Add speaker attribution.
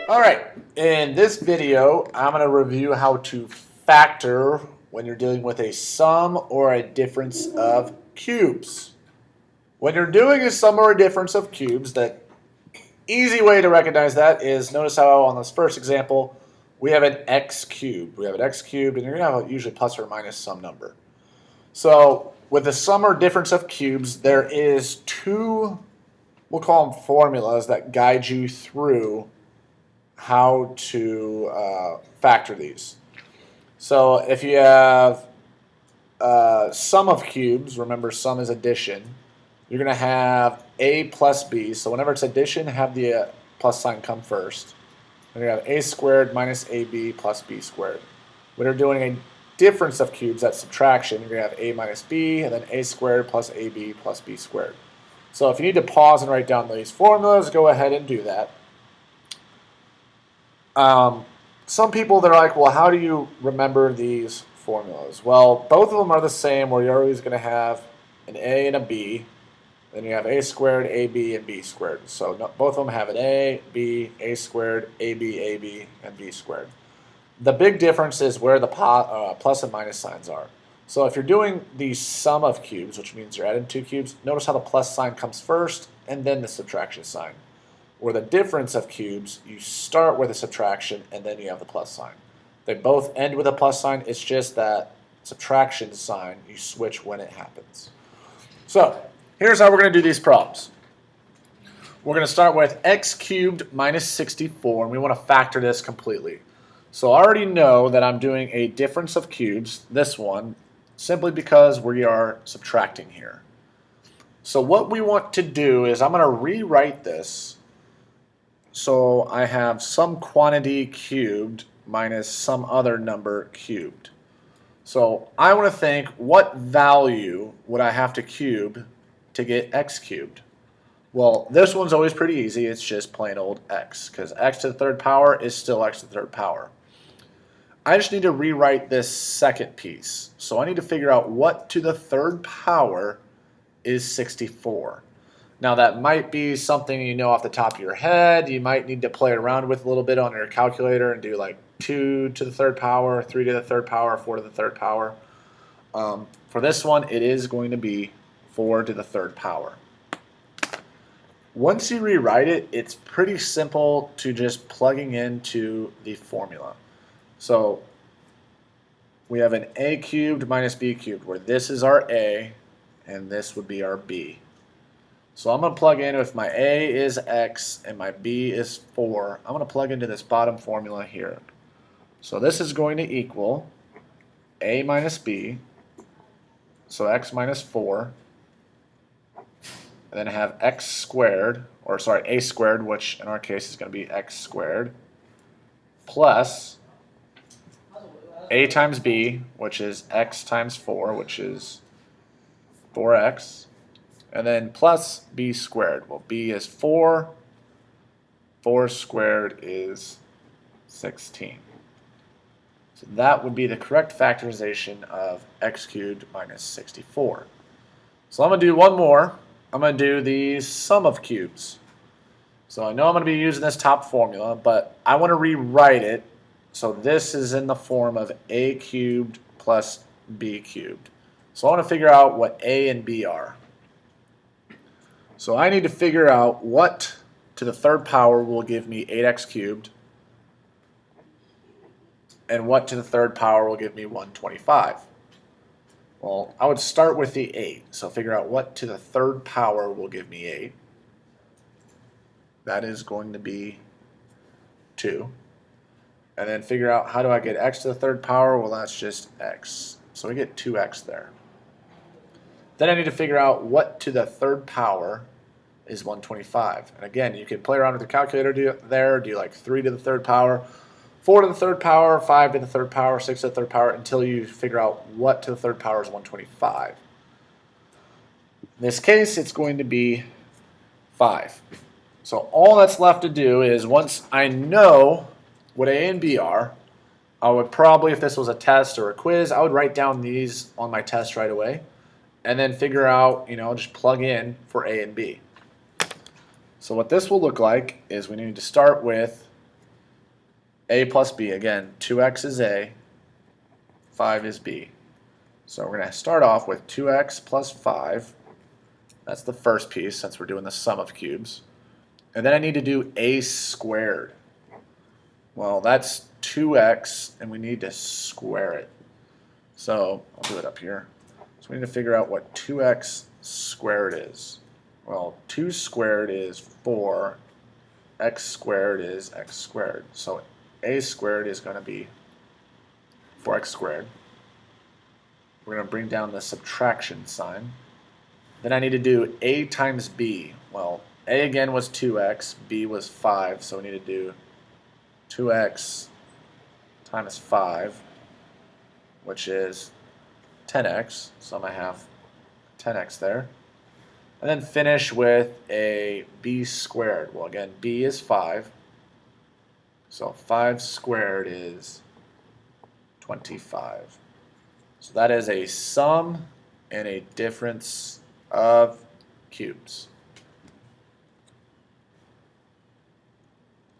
Speaker 1: All right, in this video, I'm going to review how to factor when you're dealing with a sum or a difference of cubes. When you're doing a sum or a difference of cubes, the easy way to recognize that is notice how on this first example, we have an x cubed. We have an x cubed, and you're going to have usually plus or minus some number. So with the sum or difference of cubes, there is two, we'll call them formulas that guide you through how to factor these. So if you have sum of cubes, remember sum is addition, you're going to have a plus b. So whenever it's addition, have the plus sign come first. And you have a squared minus ab plus b squared. When you're doing a difference of cubes, that's subtraction, you're going to have a minus b, and then a squared plus ab plus b squared. So if you need to pause and write down these formulas, go ahead and do that. Some people, they're like, well, how do you remember these formulas? Well, both of them are the same, where you're always going to have an a and a b. Then you have a squared, ab, and b squared. So both of them have an a, b, a squared, ab, and b squared. The big difference is where the plus and minus signs are. So if you're doing the sum of cubes, which means you're adding two cubes, notice how the plus sign comes first and then the subtraction sign. Where the difference of cubes, you start with a subtraction and then you have the plus sign. They both end with a plus sign. It's just that subtraction sign, you switch when it happens. So here's how we're going to do these problems. We're going to start with x cubed minus 64, and we want to factor this completely. So I already know that I'm doing a difference of cubes, this one, simply because we are subtracting here. So what we want to do is I'm going to rewrite this. So I have some quantity cubed minus some other number cubed. So I want to think, what value would I have to cube to get x cubed? Well, this one's always pretty easy. It's just plain old x, because x to the third power is still x to the third power. I just need to rewrite this second piece. So I need to figure out what to the third power is 64. Now that might be something you know off the top of your head. You might need to play around with a little bit on your calculator and do like 2 to the third power, 3 to the third power, 4 to the third power. For this one, it is going to be 4 to the third power. Once you rewrite it, it's pretty simple to just plugging into the formula. So we have an a cubed minus b cubed, where this is our a and this would be our b. So I'm going to plug in, if my a is x and my b is 4, I'm going to plug into this bottom formula here. So this is going to equal a minus b, so x minus 4, and then I have x squared, or sorry, a squared, which in our case is going to be x squared, plus a times b, which is x times 4, which is 4x, and then plus b squared. Well, b is 4, 4 squared is 16. So that would be the correct factorization of x cubed minus 64. So I'm going to do one more. I'm going to do the sum of cubes. So I know I'm going to be using this top formula, but I want to rewrite it. So this is in the form of a cubed plus b cubed. So I want to figure out what a and b are. So I need to figure out what to the third power will give me 8x cubed, and what to the third power will give me 125. Well, I would start with the 8. So figure out what to the third power will give me 8. That is going to be 2. And then figure out, how do I get x to the third power? Well, that's just x. So we get 2x there. Then I need to figure out what to the third power is 125. And again, you can play around with the calculator do like 3 to the third power, 4 to the third power, 5 to the third power, 6 to the third power, until you figure out what to the third power is 125. In this case, it's going to be 5. So all that's left to do is, once I know what A and B are, I would probably, if this was a test or a quiz, I would write down these on my test right away, and then figure out, just plug in for A and B. So what this will look like is we need to start with A plus B, again, 2x is A, 5 is B. So we're going to start off with 2x plus 5. That's the first piece since we're doing the sum of cubes. And then I need to do A squared. Well, that's 2x, and we need to square it. So I'll do it up here. So we need to figure out what 2x squared is. Well, 2 squared is 4. X squared is x squared. So A squared is going to be 4x squared. We're going to bring down the subtraction sign. Then I need to do A times B. Well, A again was 2x, B was 5, so we need to do 2x times 5, which is 10x. So I'm going to have 10x there. And then finish with a B squared. Well, again, B is 5. So 5 squared is 25. So that is a sum and a difference of cubes.